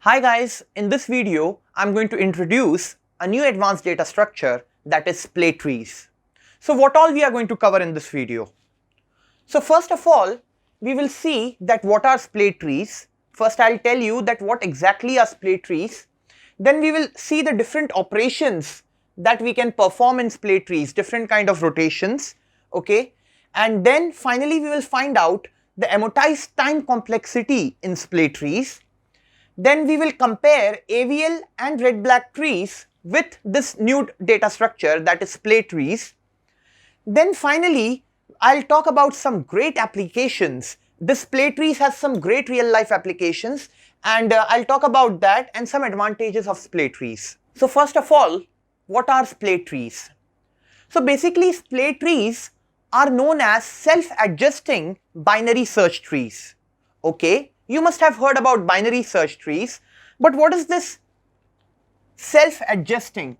Hi guys, in this video, I'm going to introduce a new advanced data structure that is splay trees. So what all we are going to cover in this video? So first of all, we will see that what are splay trees. First I'll tell you that what exactly are splay trees. Then we will see the different operations that we can perform in splay trees, different kind of rotations, okay? And then finally we will find out the amortized time complexity in splay trees. Then we will compare AVL and red-black trees with this new data structure that is splay trees. Then finally, I'll talk about some great applications. This splay trees has some great real-life applications, and I'll talk about that and some advantages of splay trees. So first of all, what are splay trees? So basically, splay trees are known as self-adjusting binary search trees. Okay? You must have heard about binary search trees, but what is this self-adjusting?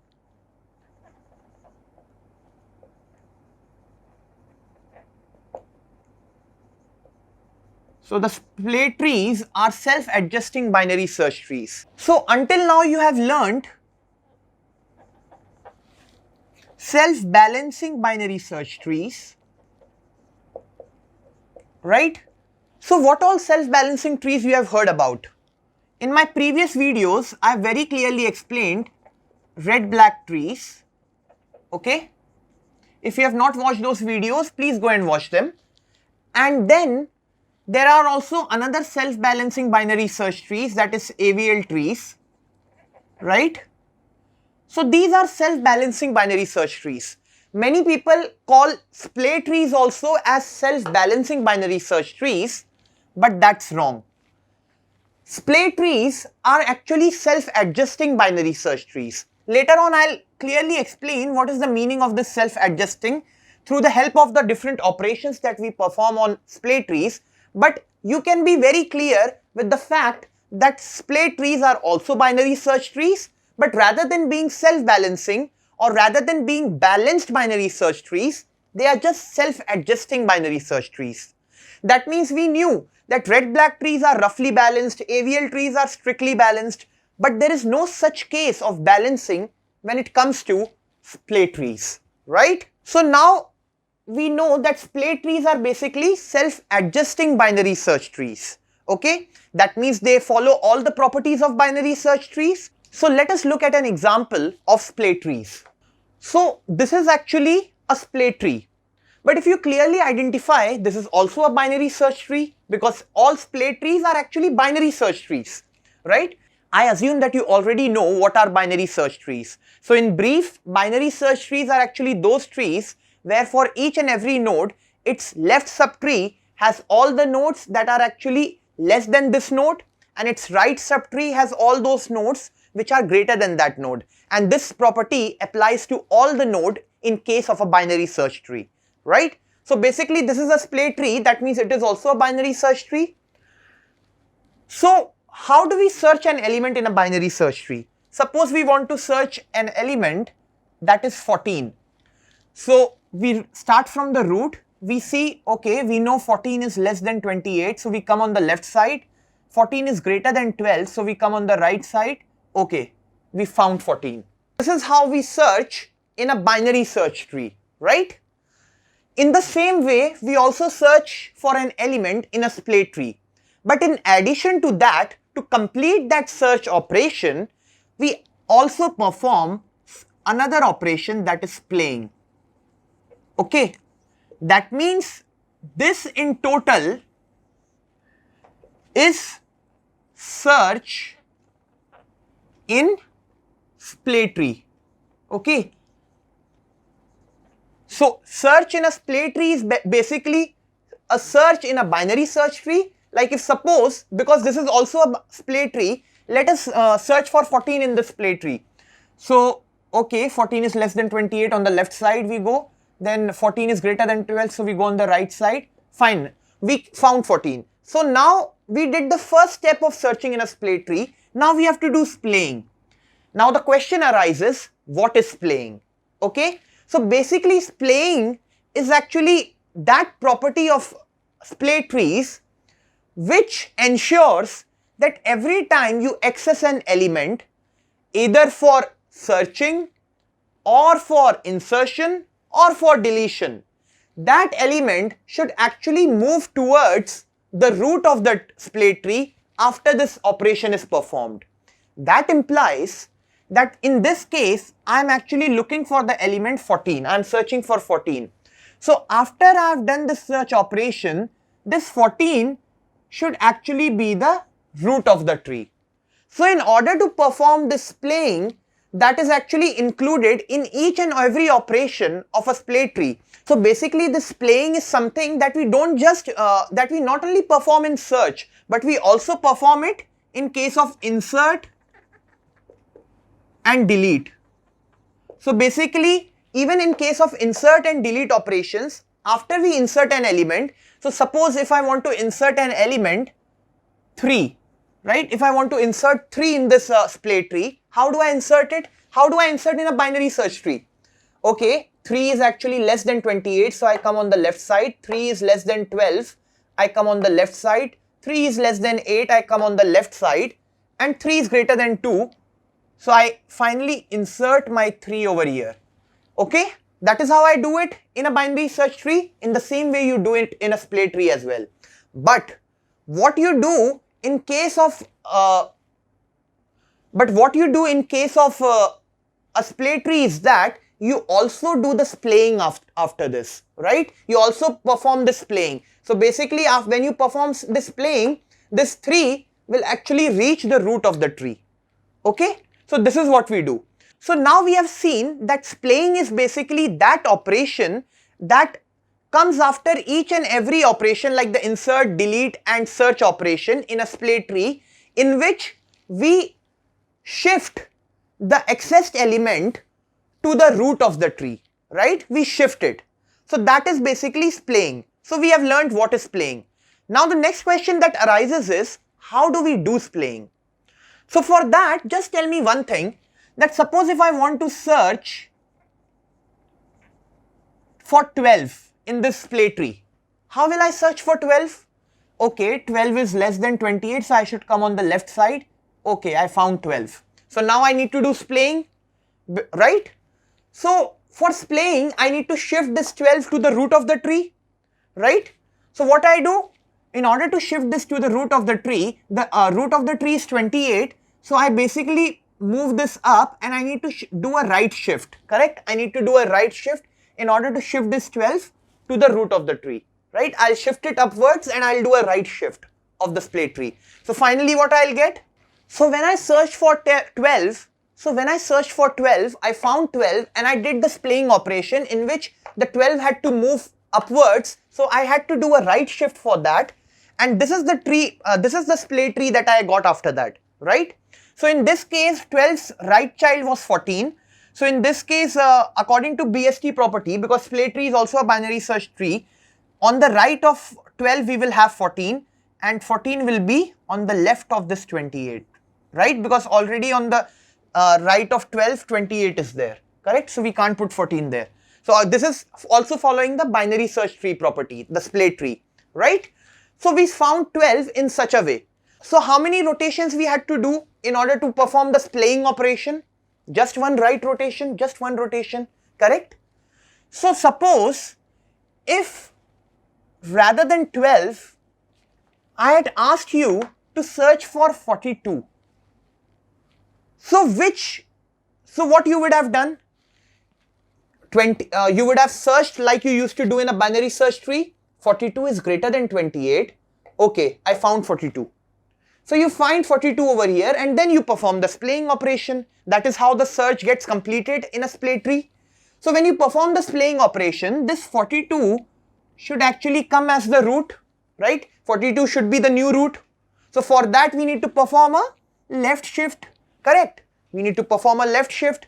So the splay trees are self-adjusting binary search trees. So until now you have learned self-balancing binary search trees, right? So what all self-balancing trees you have heard about? In my previous videos, I have very clearly explained red-black trees, okay? If you have not watched those videos, please go and watch them. And then there are also another self-balancing binary search trees, that is AVL trees, right? So these are self-balancing binary search trees. Many people call splay trees also as self-balancing binary search trees, but that's wrong. Splay trees are actually self-adjusting binary search trees. Later on, I'll clearly explain what is the meaning of this self-adjusting through the help of the different operations that we perform on splay trees. But you can be very clear with the fact that splay trees are also binary search trees, but rather than being self-balancing or rather than being balanced binary search trees, they are just self-adjusting binary search trees. That means we knew that red-black trees are roughly balanced, AVL trees are strictly balanced, but there is no such case of balancing when it comes to splay trees, right? So now we know that splay trees are basically self-adjusting binary search trees, okay? That means they follow all the properties of binary search trees. So let us look at an example of splay trees. So this is actually a splay tree. But if you clearly identify, this is also a binary search tree because all splay trees are actually binary search trees, right? I assume that you already know what are binary search trees. So in brief, binary search trees are actually those trees where for each and every node, its left subtree has all the nodes that are actually less than this node, and its right subtree has all those nodes which are greater than that node. And this property applies to all the node in case of a binary search tree, right? So basically this is a splay tree, that means it is also a binary search tree. So how do we search an element in a binary search tree? Suppose we want to search an element that is 14. So we start from the root, we see, okay, we know 14 is less than 28, so we come on the left side. 14 is greater than 12, so we come on the right side. Okay, we found 14. This is how we search in a binary search tree, right? In the same way, we also search for an element in a splay tree. But in addition to that, to complete that search operation, we also perform another operation, that is splaying. Okay, that means this in total is search in splay tree. Okay. So search in a splay tree is basically a search in a binary search tree. Like if suppose, because this is also a splay tree, let us search for 14 in the splay tree. So okay, 14 is less than 28, on the left side we go. Then 14 is greater than 12, so we go on the right side. Fine, we found 14. So now we did the first step of searching in a splay tree. Now we have to do splaying. Now the question arises, what is splaying? Okay, so basically splaying is actually that property of splay trees which ensures that every time you access an element, either for searching or for insertion or for deletion, that element should actually move towards the root of the splay tree after this operation is performed. That implies that in this case, I am actually looking for the element 14. I am searching for 14. So after I have done this search operation, this 14 should actually be the root of the tree. So in order to perform this splaying, that is actually included in each and every operation of a splay tree. So basically this splaying is something that we don't just, that we not only perform in search, but we also perform it in case of insert and delete. So basically, even in case of insert and delete operations, after we insert an element, so suppose if I want to insert an element 3, right? If I want to insert 3 in this splay tree, how do I insert it? How do I insert in a binary search tree? Okay, 3 is actually less than 28, so I come on the left side. 3 is less than 12, I come on the left side. 3 is less than 8, I come on the left side. And 3 is greater than 2, so I finally insert my 3 over here. Okay, that is how I do it in a binary search tree. In the same way you do it in a splay tree as well. But what you do in case of a splay tree is that you also do the splaying after this, right? You also perform the splaying. So basically when you perform this splaying, this 3 will actually reach the root of the tree. Okay, so this is what we do. So now we have seen that splaying is basically that operation that comes after each and every operation, like the insert, delete and search operation in a splay tree, in which we shift the accessed element to the root of the tree, right? We shift it. So that is basically splaying. So we have learned what is splaying. Now the next question that arises is, how do we do splaying? So for that, just tell me one thing, that suppose if I want to search for 12 in this splay tree, how will I search for 12? Okay, 12 is less than 28, so I should come on the left side. Okay, I found 12. So now I need to do splaying, right? So for splaying, I need to shift this 12 to the root of the tree, right? So what I do, in order to shift this to the root of the tree is 28. So I basically move this up and I need to do a right shift, correct? I need to do a right shift in order to shift this 12 to the root of the tree, right? I'll shift it upwards and I'll do a right shift of the splay tree. So finally what I'll get? So when I search for 12, I found 12 and I did the splaying operation in which the 12 had to move upwards. So I had to do a right shift for that. And this is the tree, this is the splay tree that I got after that, right? So in this case, 12's right child was 14. So in this case, according to BST property, because splay tree is also a binary search tree, on the right of 12 we will have 14 and 14 will be on the left of this 28, right? Because already on the right of 12, 28 is there, correct? So we can't put 14 there. So this is also following the binary search tree property, the splay tree, right? So we found 12 in such a way. So how many rotations we had to do in order to perform the splaying operation? Just one right rotation, just one rotation, correct? So suppose if rather than 12, I had asked you to search for 42. So what you would have done? You would have searched like you used to do in a binary search tree. 42 is greater than 28. Okay, I found 42. So you find 42 over here and then you perform the splaying operation. That is how the search gets completed in a splay tree. So when you perform the splaying operation, this 42 should actually come as the root, right? 42 should be the new root. So for that we need to perform a left shift, correct? We need to perform a left shift.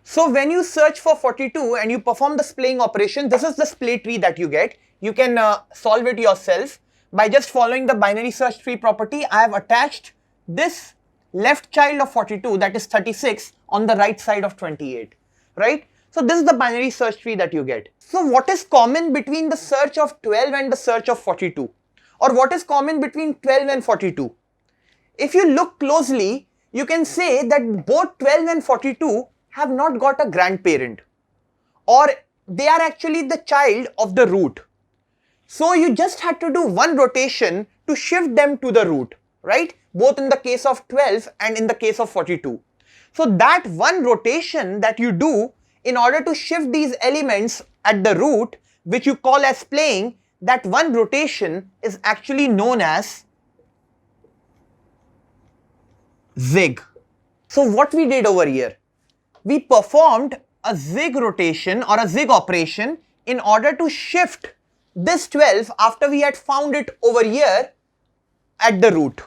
So when you search for 42 and you perform the splaying operation, this is the splay tree that you get. You can solve it yourself by just following the binary search tree property. I have attached this left child of 42, that is 36, on the right side of 28, right? So this is the binary search tree that you get. So what is common between the search of 12 and the search of 42? Or what is common between 12 and 42? if you look closely, you can say that both 12 and 42 have not got a grandparent, or they are actually the child of the root. So you just had to do one rotation to shift them to the root, right? Both in the case of 12 and in the case of 42. So that one rotation that you do in order to shift these elements at the root, which you call as splaying, that one rotation is actually known as zig. So what we did over here, we performed a zig rotation or a zig operation in order to shift this 12 after we had found it over here at the root.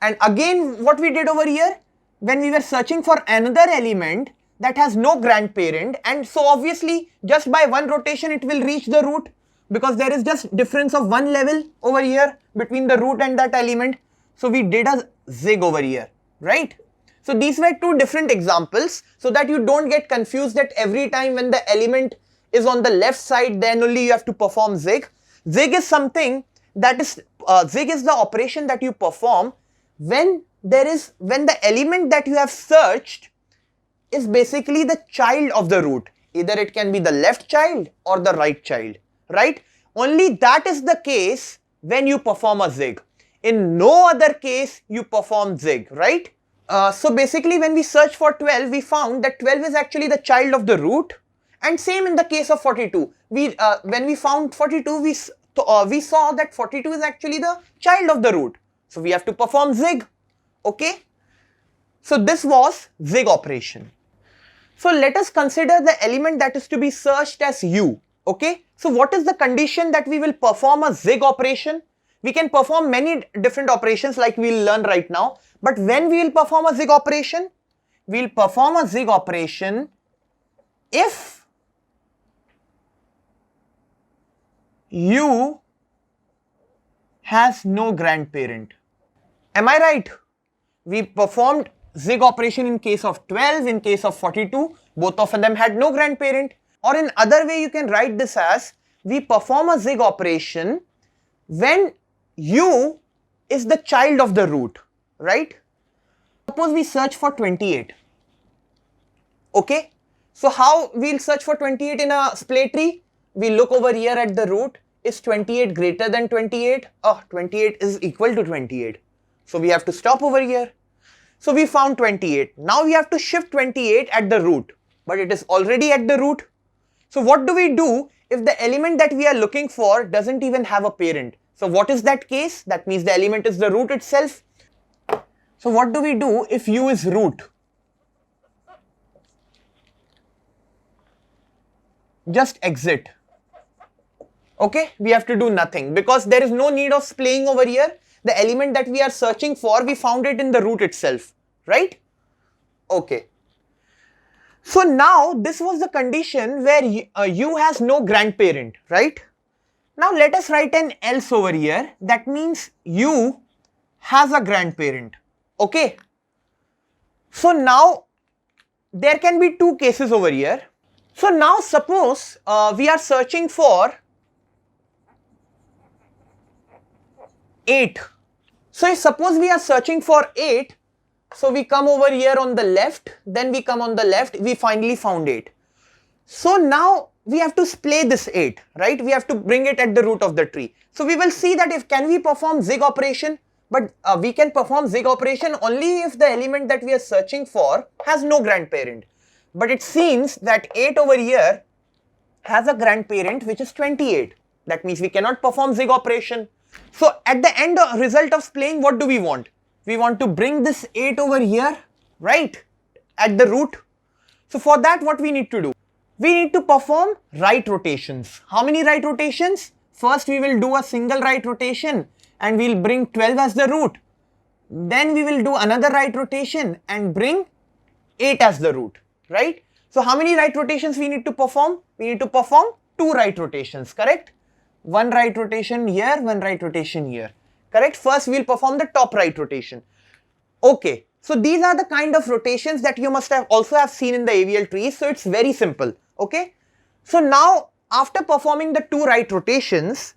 And again, what we did over here, when we were searching for another element that has no grandparent, and so obviously just by one rotation it will reach the root, because there is just difference of one level over here between the root and that element. So we did a zig over here, right? So these were two different examples, so that you don't get confused that every time when the element is on the left side, then only you have to perform zig. Zig is something that is, zig is the operation that you perform when the element that you have searched is basically the child of the root. Either it can be the left child or the right child, right? Only that is the case when you perform a zig. In no other case you perform zig, right? So basically when we searched for 12, we found that 12 is actually the child of the root, and same in the case of 42. When we found 42, we saw that 42 is actually the child of the root. So we have to perform zig, okay? So this was zig operation. So let us consider the element that is to be searched as u, okay? So what is the condition that we will perform a zig operation? We can perform many different operations like we will learn right now. But when we will perform a zig operation? We will perform a zig operation if u has no grandparent. Am I right? We performed zig operation in case of 12, in case of 42, both of them had no grandparent. Or in other way you can write this as, we perform a zig operation when u is the child of the root, right? Suppose we search for 28, okay? So how we'll search for 28 in a splay tree? We look over here at the root. Is 28 greater than 28? Oh, 28 is equal to 28. So we have to stop over here. So we found 28. Now we have to shift 28 at the root, but it is already at the root. So what do we do if the element that we are looking for doesn't even have a parent? So what is that case? That means the element is the root itself. So what do we do if u is root? Just exit. Okay, we have to do nothing because there is no need of splaying over here. The element that we are searching for, we found it in the root itself, right? Okay. So now this was the condition where u has no grandparent, right? Now let us write an else over here. That means u has a grandparent, okay? So now there can be two cases over here. So now suppose we are searching for 8. So if suppose we are searching for 8, so we come over here on the left, then we come on the left, we finally found 8. So now we have to splay this 8, right? We have to bring it at the root of the tree. So we will see that if can we perform zig operation, but we can perform zig operation only if the element that we are searching for has no grandparent. But it seems that 8 over here has a grandparent which is 28. That means we cannot perform zig operation. So at the end result of splaying, what do we want? We want to bring this 8 over here, right, at the root. So for that, what we need to do? We need to perform right rotations. How many right rotations? First we will do a single right rotation and we will bring 12 as the root. Then we will do another right rotation and bring 8 as the root, right? So how many right rotations we need to perform? We need to perform 2 right rotations, correct? One right rotation here, one right rotation here, correct? First we will perform the top right rotation. Okay, so these are the kind of rotations that you must have also have seen in the AVL trees. So it's very simple, okay? So now after performing the 2 right rotations,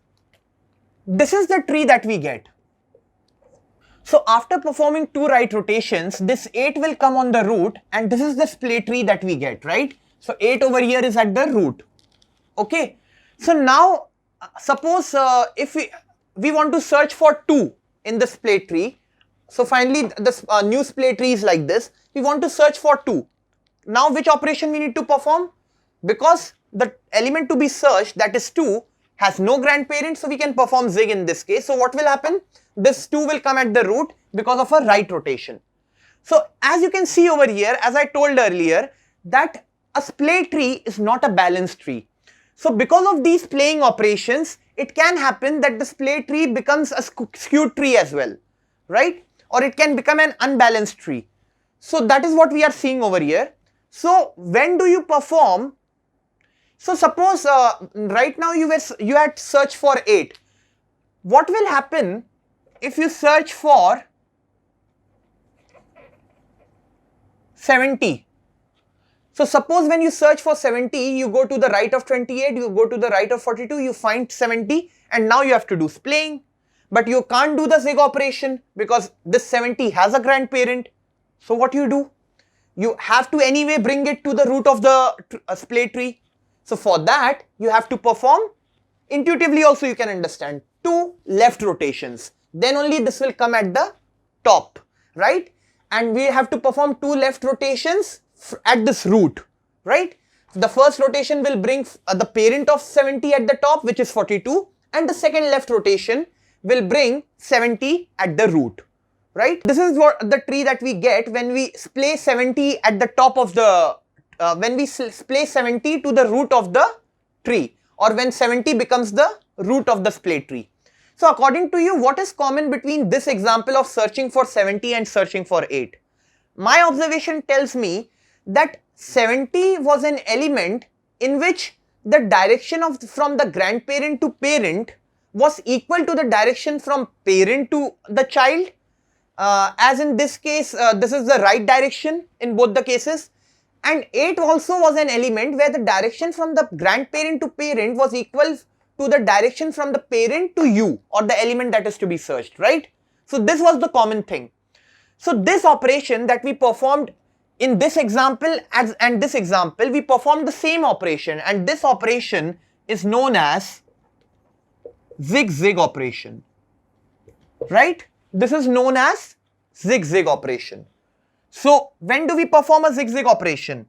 this is the tree that we get. So after performing 2 right rotations, this 8 will come on the root, and this is the splay tree that we get, right? So 8 over here is at the root. Okay. So now suppose if we want to search for 2 in the splay tree. So finally this new splay tree is like this. We want to search for 2. Now which operation we need to perform? Because the element to be searched, that is 2, has no grandparent, so we can perform zig in this case. So what will happen? This 2 will come at the root because of a right rotation. So as you can see over here, as I told earlier, that a splay tree is not a balanced tree. So because of these playing operations, it can happen that the splay tree becomes a skewed tree as well, right? Or it can become an unbalanced tree. So that is what we are seeing over here. So when do you perform? So suppose right now you had searched for 8. What will happen if you search for 70? So suppose when you search for 70, you go to the right of 28, you go to the right of 42, you find 70, and now you have to do splaying. But you can't do the zig operation because this 70 has a grandparent. So what do? You have to anyway bring it to the root of the splay tree. So for that, you have to perform, intuitively also you can understand, 2 left rotations. Then only this will come at the top, right? And we have to perform 2 left rotations at this root, right? The first rotation will bring the parent of 70 at the top, which is 42, and the second left rotation will bring 70 at the root, right? This is what the tree that we get when we splay 70 at the top of the when we splay 70 to the root of the tree, or when 70 becomes the root of the splay tree. So according to you, what is common between this example of searching for 70 and searching for 8? My observation tells me that 70 was an element in which the direction from the grandparent to parent was equal to the direction from parent to the child. As in this case, this is the right direction in both the cases. And 8 also was an element where the direction from the grandparent to parent was equal to the direction from the parent to you, or the element that is to be searched, right? So this was the common thing. So this operation that we performed in this example and this example, we performed the same operation, and this operation is known as Zig Zig operation, right? This is known as Zig Zig operation. So when do we perform a Zig Zig operation?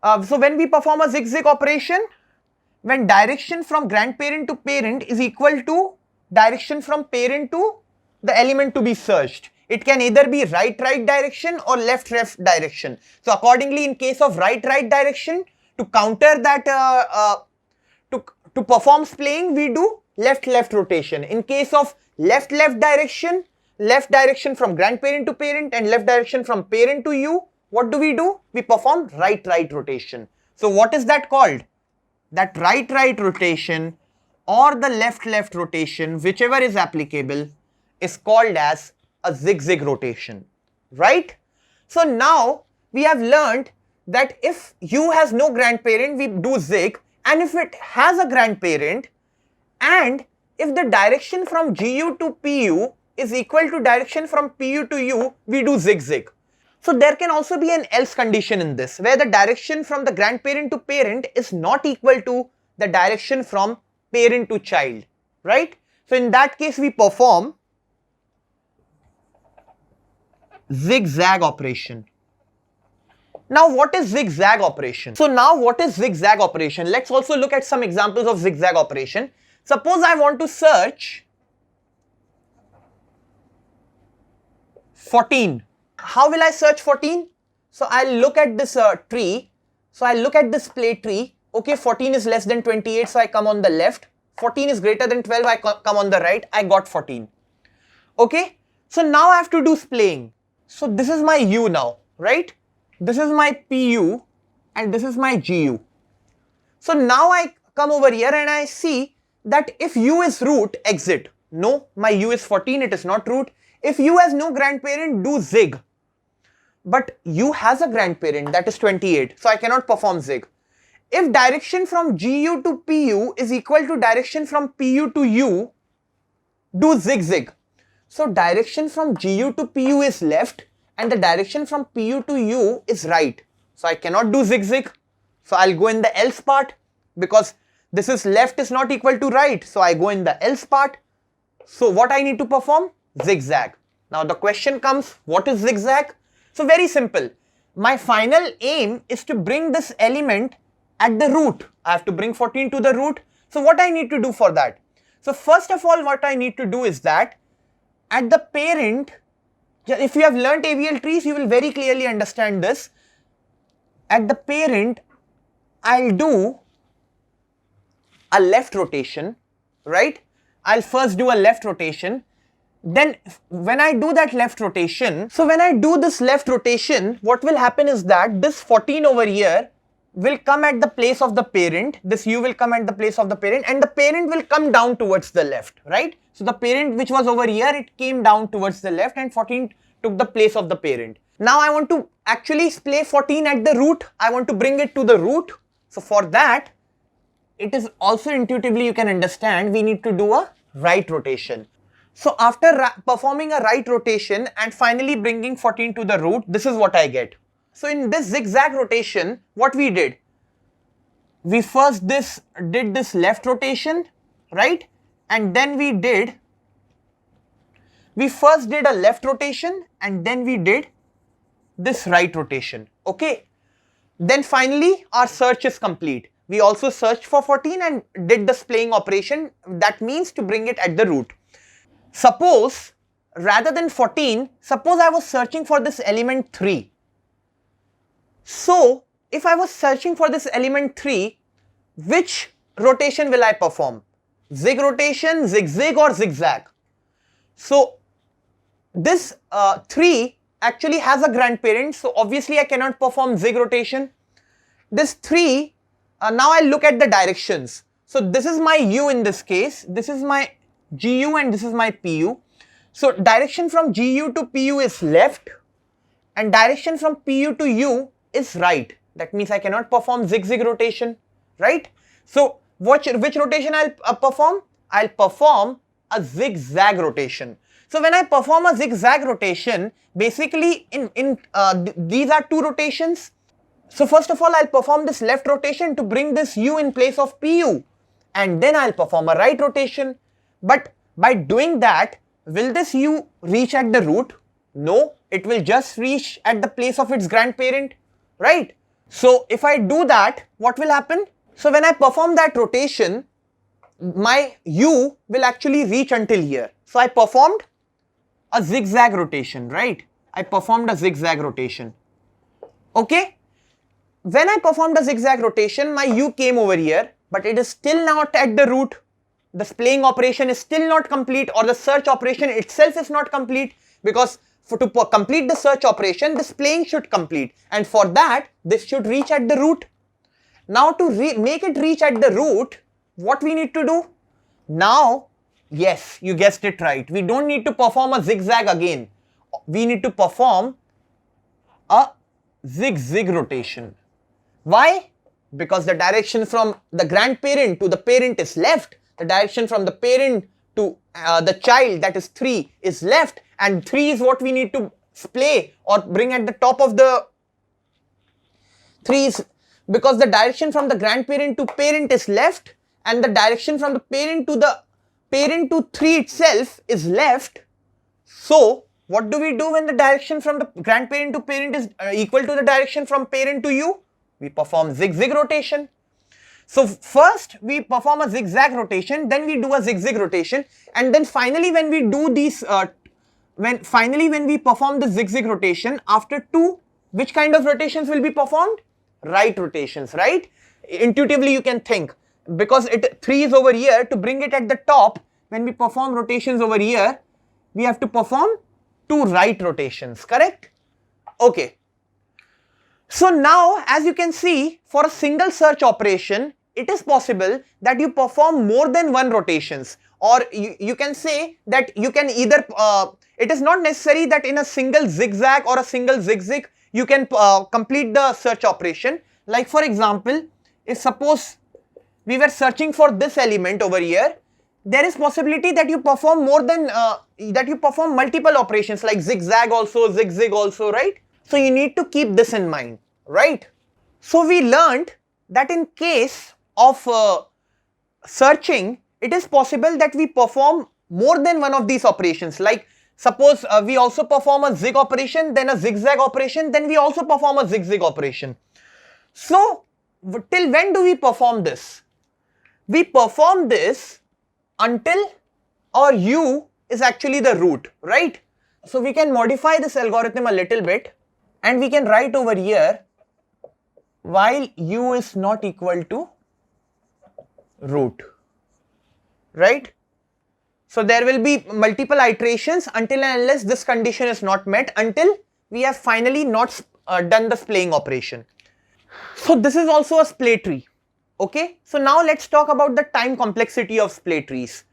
So when we perform a Zig Zig operation, when direction from grandparent to parent is equal to direction from parent to the element to be searched. It can either be right direction or left direction. So accordingly, in case of right direction, to counter that, to perform splaying, we do left rotation. In case of left direction from grandparent to parent and left direction from parent to you, what do? We perform right rotation. So what is that called? That right rotation or the left rotation, whichever is applicable, is called as a Zig Zig rotation, right? So now we have learned that if U has no grandparent, we do zig, and if it has a grandparent, and if the direction from GU to PU is equal to direction from PU to U, we do Zig Zig. So there can also be an else condition in this, where the direction from the grandparent to parent is not equal to the direction from parent to child, right? So in that case, we perform Zig Zag operation. Now what is Zig Zag operation? So now what is Zig Zag operation? Let's also look at some examples of Zig Zag operation. Suppose I want to search 14. How will I search 14? So I'll look at this tree. So I'll look at this splay tree. Okay, 14 is less than 28, so I come on the left. 14 is greater than 12, I come on the right. I got 14. Okay, so now I have to do splaying. So this is my U now, right? This is my PU and this is my GU. So now I come over here and I see that if U is root, exit. No, my U is 14, it is not root. If U has no grandparent, do zig. But U has a grandparent, that is 28, so I cannot perform zig. If direction from GU to PU is equal to direction from PU to U, do Zig Zig. So direction from GU to PU is left and the direction from PU to U is right. So I cannot do Zig Zig. So I'll go in the else part because this is left is not equal to right. So I go in the else part. So what I need to perform? Zig Zag. Now the question comes, what is Zig Zag? So very simple. My final aim is to bring this element at the root. I have to bring 14 to the root. So what I need to do for that? So first of all, what I need to do is that at the parent, if you have learnt AVL trees, you will very clearly understand this. At the parent, I'll do a left rotation, right? I'll first do a left rotation. Then when I do that left rotation, so when I do this left rotation, what will happen is that this 14 over here will come at the place of the parent, this U will come at the place of the parent, and the parent will come down towards the left, right? So the parent which was over here, it came down towards the left and 14 took the place of the parent. Now I want to actually splay 14 at the root. I want to bring it to the root. So for that, it is also intuitively you can understand we need to do a right rotation. So after performing a right rotation and finally bringing 14 to the root, this is what I get. So in this zigzag rotation, what we did? We first did this left rotation, right? And then we first did a left rotation and then we did this right rotation, okay? Then finally our search is complete. We also searched for 14 and did the splaying operation. That means to bring it at the root. Suppose rather than 14, suppose I was searching for this element 3. So if I was searching for this element 3, which rotation will I perform? Zig rotation, Zig Zig or Zig Zag? So this 3 actually has a grandparent, so obviously I cannot perform Zig rotation. This 3, now I look at the directions. So this is my U in this case, this is my GU and this is my PU. So direction from GU to PU is left and direction from PU to U is right. That means I cannot perform Zig Zig rotation, right? So which rotation I'll perform? I'll perform a Zig Zag rotation. So when I perform a Zig Zag rotation, basically these are two rotations. So first of all, I'll perform this left rotation to bring this U in place of PU and then I'll perform a right rotation. But by doing that, will this U reach at the root? No, it will just reach at the place of its grandparent, right? So if I do that, what will happen? So when I perform that rotation, my U will actually reach until here. So I performed a zigzag rotation, right? I performed a zigzag rotation. Okay? When I performed a zigzag rotation, my U came over here, but it is still not at the root. The splaying operation is still not complete, or the search operation itself is not complete, because to complete the search operation, the splaying should complete, and for that this should reach at the root. Now to make it reach at the root, what we need to do? Now, yes, you guessed it right, we don't need to perform a zigzag again. We need to perform a Zig Zig rotation. Why? Because the direction from the grandparent to the parent is left. The direction from the parent to the child, that is 3, is left, and 3 is what we need to splay or bring at the top of the 3 is because the direction from the grandparent to parent is left and the direction from the parent to 3 itself is left. So what do we do when the direction from the grandparent to parent is equal to the direction from parent to U? We perform Zig Zig rotation. So first we perform a zigzag rotation, then we do a Zig Zig rotation, and then finally when we do these, when we perform the Zig Zig rotation, after 2, which kind of rotations will be performed? Right rotations, right? Intuitively you can think, because 3 is over here, to bring it at the top, when we perform rotations over here, we have to perform 2 right rotations, correct? Okay. So now, as you can see, for a single search operation, it is possible that you perform more than 1 rotations, or you can say that you can either, it is not necessary that in a single zigzag or a single Zig Zig, you can complete the search operation. Like for example, if suppose we were searching for this element over here, there is possibility that you perform multiple operations like Zig Zag also, Zig Zig also, right? So you need to keep this in mind, right? So we learned that in case of searching, it is possible that we perform more than one of these operations. Like suppose we also perform a zig operation, then a zigzag operation, then we also perform a zig zig operation. So till when do we perform this? We perform this until our u is actually the root, right? So we can modify this algorithm a little bit and we can write over here while u is not equal to root, right? So there will be multiple iterations until and unless this condition is not met, until we have finally not done the splaying operation. So this is also a splay tree. Okay, so now let's talk about the time complexity of splay trees.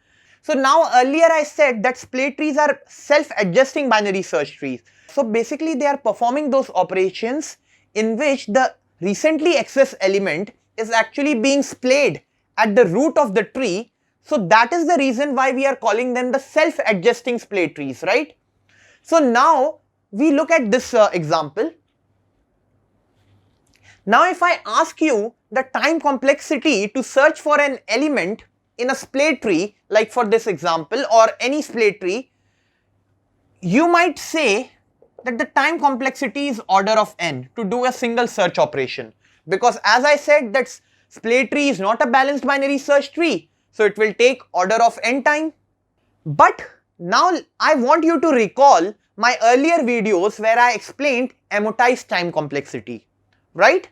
So now earlier I said that splay trees are self-adjusting binary search trees. So basically they are performing those operations in which the recently accessed element is actually being splayed at the root of the tree. So that is the reason why we are calling them the self-adjusting splay trees, right? So now we look at this example. Now if I ask you the time complexity to search for an element in a splay tree, like for this example or any splay tree, you might say that the time complexity is order of n to do a single search operation, because as I said that splay tree is not a balanced binary search tree, so it will take order of n time. But now I want you to recall my earlier videos where I explained amortized time complexity, right?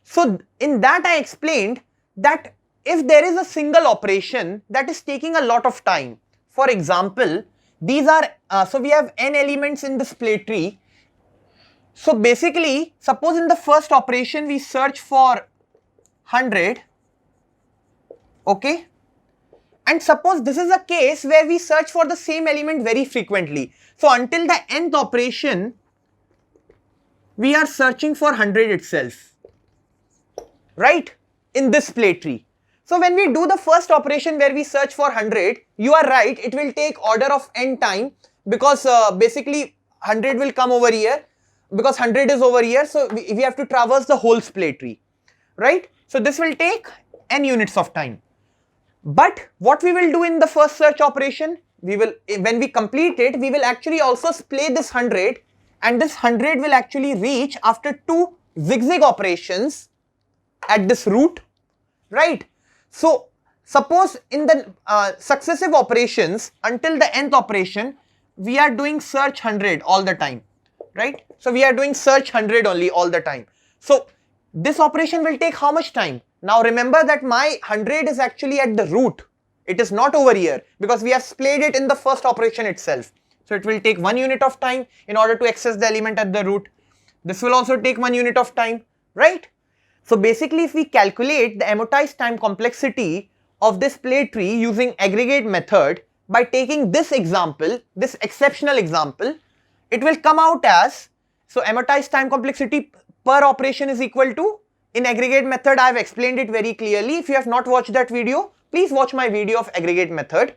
So in that I explained that if there is a single operation that is taking a lot of time, for example, these are, so we have n elements in the splay tree. So basically, suppose in the first operation we search for 100, okay? And suppose this is a case where we search for the same element very frequently. So until the nth operation, we are searching for 100 itself, right? In this splay tree. So when we do the first operation where we search for 100, you are right, it will take order of n time, because basically 100 will come over here, because 100 is over here, so we have to traverse the whole splay tree, right? So this will take n units of time. But what we will do in the first search operation, we will, when we complete it, we will actually also splay this 100, and this 100 will actually reach after two Zig Zig operations at this root, right? So suppose in the successive operations until the nth operation, we are doing search 100 all the time, right? So we are doing search 100 only all the time. So this operation will take how much time? Now remember that my 100 is actually at the root. It is not over here because we have splayed it in the first operation itself. So it will take 1 unit of time in order to access the element at the root. This will also take 1 unit of time, right? So basically if we calculate the amortized time complexity of this splay tree using aggregate method by taking this example, this exceptional example, it will come out as, so amortized time complexity per operation is equal to, in aggregate method I have explained it very clearly. If you have not watched that video, please watch my video of aggregate method.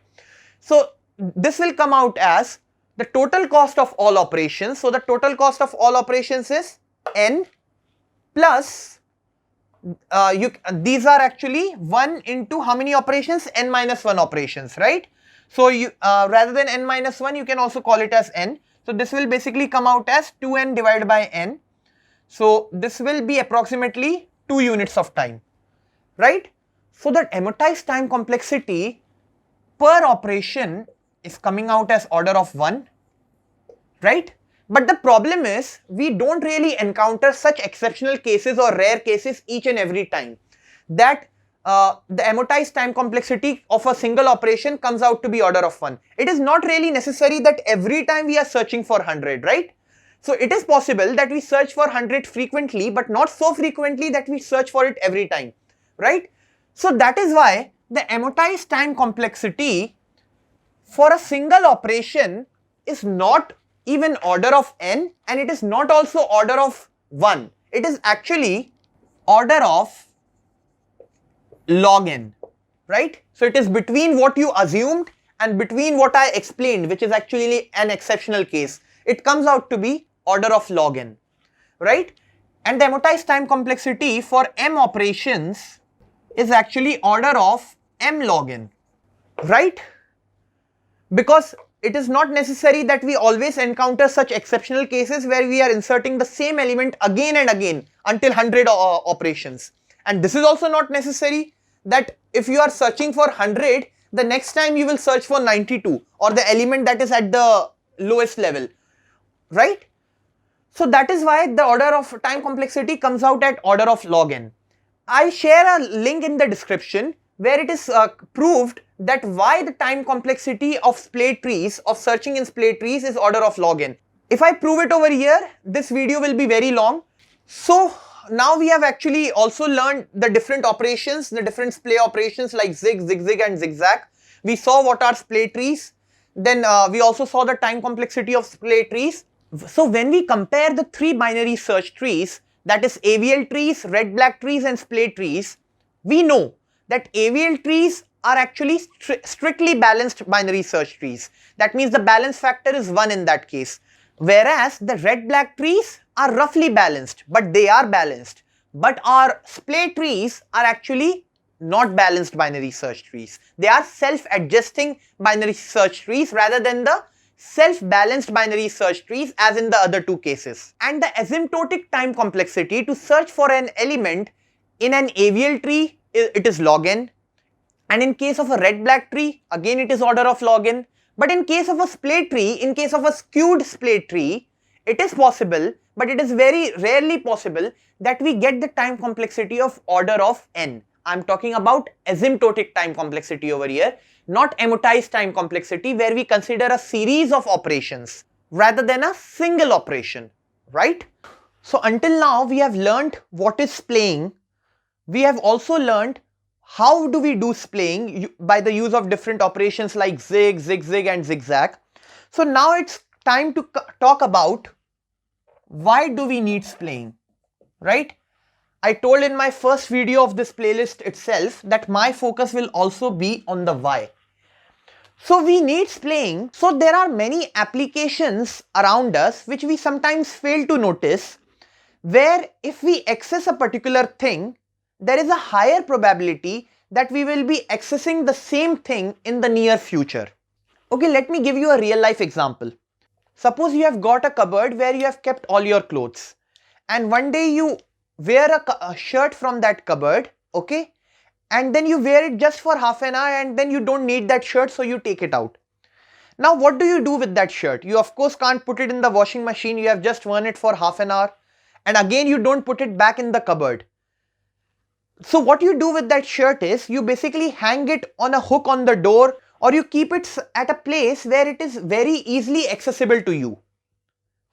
So this will come out as the total cost of all operations. So the total cost of all operations is n plus these are actually 1 into how many operations? N minus 1 operations, right? So you rather than n minus 1, you can also call it as n. So this will basically come out as 2n divided by n. So this will be approximately 2 units of time, right? So that amortized time complexity per operation is coming out as order of 1, right? But the problem is we don't really encounter such exceptional cases or rare cases each and every time that the amortized time complexity of a single operation comes out to be order of 1. It is not really necessary that every time we are searching for 100, right? So it is possible that we search for 100 frequently, but not so frequently that we search for it every time, right? So that is why the amortized time complexity for a single operation is not even order of n, and it is not also order of 1. It is actually order of log n, right? So it is between what you assumed and between what I explained, which is actually an exceptional case. It comes out to be order of log n, right? And the amortized time complexity for m operations is actually order of m log n, right? Because it is not necessary that we always encounter such exceptional cases where we are inserting the same element again and again until 100 operations. And this is also not necessary that if you are searching for 100, the next time you will search for 92 or the element that is at the lowest level, right? So that is why the order of time complexity comes out at order of log n. I share a link in the description where it is proved that why the time complexity of splay trees, of searching in splay trees, is order of log n. If I prove it over here, this video will be very long. So now we have actually also learned the different operations, the different splay operations like Zig, Zig Zig and Zig Zag. We saw what are splay trees. Then we also saw the time complexity of splay trees. So when we compare the three binary search trees, that is AVL trees, red black trees and splay trees, we know that AVL trees are actually strictly balanced binary search trees. That means the balance factor is 1 in that case. Whereas the red black trees are roughly balanced, but they are balanced. But our splay trees are actually not balanced binary search trees. They are self-adjusting binary search trees rather than the self-balanced binary search trees as in the other two cases. And the asymptotic time complexity to search for an element in an AVL tree, it is log n. And in case of a red-black tree, again it is order of log n. But in case of a splay tree, in case of a skewed splay tree, it is possible, but it is very rarely possible that we get the time complexity of order of n. I'm talking about asymptotic time complexity over here, not amortized time complexity, where we consider a series of operations rather than a single operation, right? So until now we have learned what is splaying. We have also learned how do we do splaying by the use of different operations like Zig, Zig Zig and Zig Zag. So now it's time to talk about why do we need splaying, right? I told in my first video of this playlist itself that my focus will also be on the why. So we need splaying. So there are many applications around us which we sometimes fail to notice, where if we access a particular thing, there is a higher probability that we will be accessing the same thing in the near future. Okay, let me give you a real life example. Suppose you have got a cupboard where you have kept all your clothes, and one day you wear a shirt from that cupboard, okay, and then you wear it just for half an hour and then you don't need that shirt, so you take it out. Now what do you do with that shirt? You of course can't put it in the washing machine. You have just worn it for half an hour and again you don't put it back in the cupboard. So what you do with that shirt is you basically hang it on a hook on the door, or you keep it at a place where it is very easily accessible to you.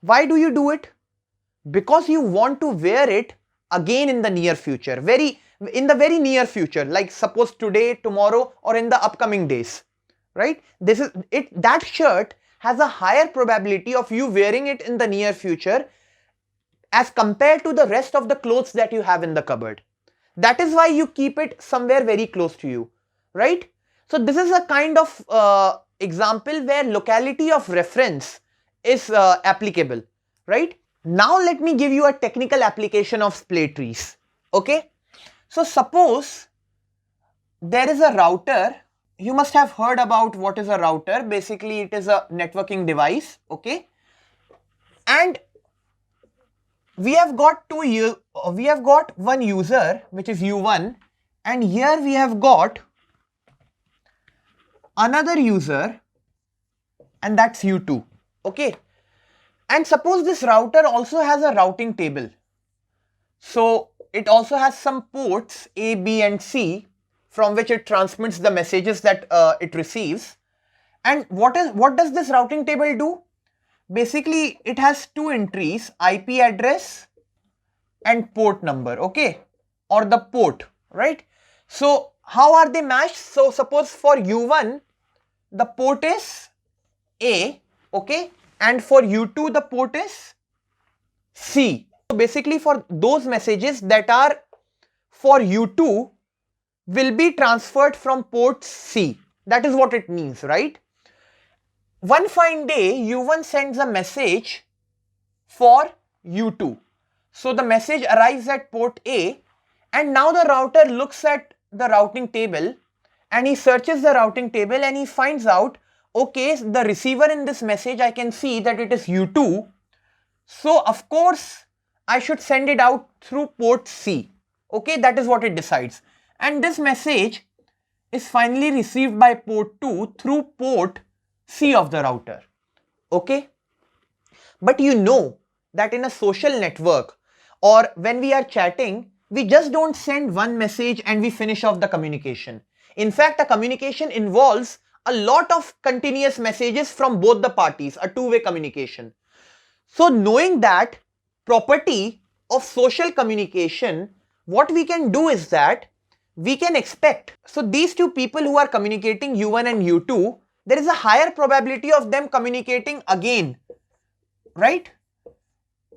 Why do you do it? Because you want to wear it again in the near future, in the very near future, like suppose today, tomorrow, or in the upcoming days, right? That shirt has a higher probability of you wearing it in the near future as compared to the rest of the clothes that you have in the cupboard. That is why you keep it somewhere very close to you, right? So this is a kind of example where locality of reference is applicable, right? Now let me give you a technical application of splay trees, okay? So suppose there is a router. You must have heard about what is a router. Basically it is a networking device, okay? And we have got one user, which is U1, and here we have got another user, and that's U2, okay? And suppose this router also has a routing table. So it also has some ports A, B and C from which it transmits the messages that it receives. And what does this routing table do? Basically it has two entries, IP address and port number, okay, or the port, right? So how are they matched? So suppose for U1 the port is A, okay, and for U2 the port is C. So basically for those messages that are for U2, will be transferred from port C. That is what it means, right? One fine day, U1 sends a message for U2. So the message arrives at port A, and now the router looks at the routing table and he searches the routing table and he finds out, okay, the receiver in this message, I can see that it is U2. So of course, I should send it out through port C. Okay, that is what it decides. And this message is finally received by port 2 through port C of the router. Okay. But you know that in a social network or when we are chatting, we just don't send one message and we finish off the communication. In fact, a communication involves a lot of continuous messages from both the parties, a two-way communication. So knowing that property of social communication, what we can do is that we can expect, so these two people who are communicating U1 and U2, there is a higher probability of them communicating again, right?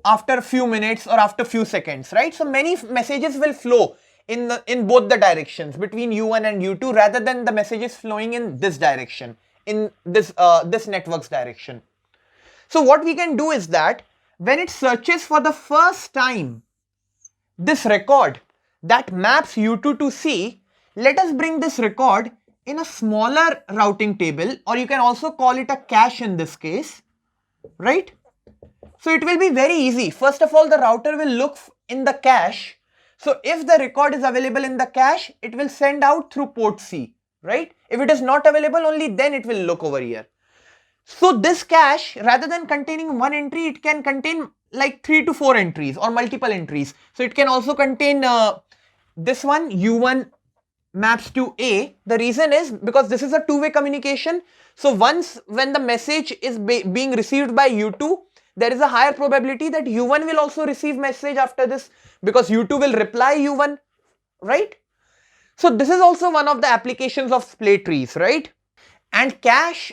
After a few minutes or after a few seconds, right? So many messages will flow in both the directions between U1 and U2 rather than the messages flowing in this direction, in this network's direction. So what we can do is that when it searches for the first time this record that maps U2 to C, let us bring this record in a smaller routing table, or you can also call it a cache in this case, right? So it will be very easy. First of all, the router will look in the cache. So if the record is available in the cache, it will send out through port C, right? If it is not available, only then it will look over here. So this cache, rather than containing one entry, it can contain like 3 to 4 entries or multiple entries. So it can also contain this one, U1 maps to A. The reason is because this is a two-way communication. So once when the message is being received by U2, there is a higher probability that U1 will also receive message after this because U2 will reply U1, right? So this is also one of the applications of splay trees, right? And caches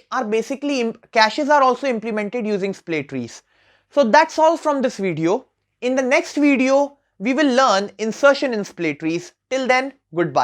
are also implemented using splay trees. So that's all from this video. In the next video, we will learn insertion in splay trees. Till then, goodbye.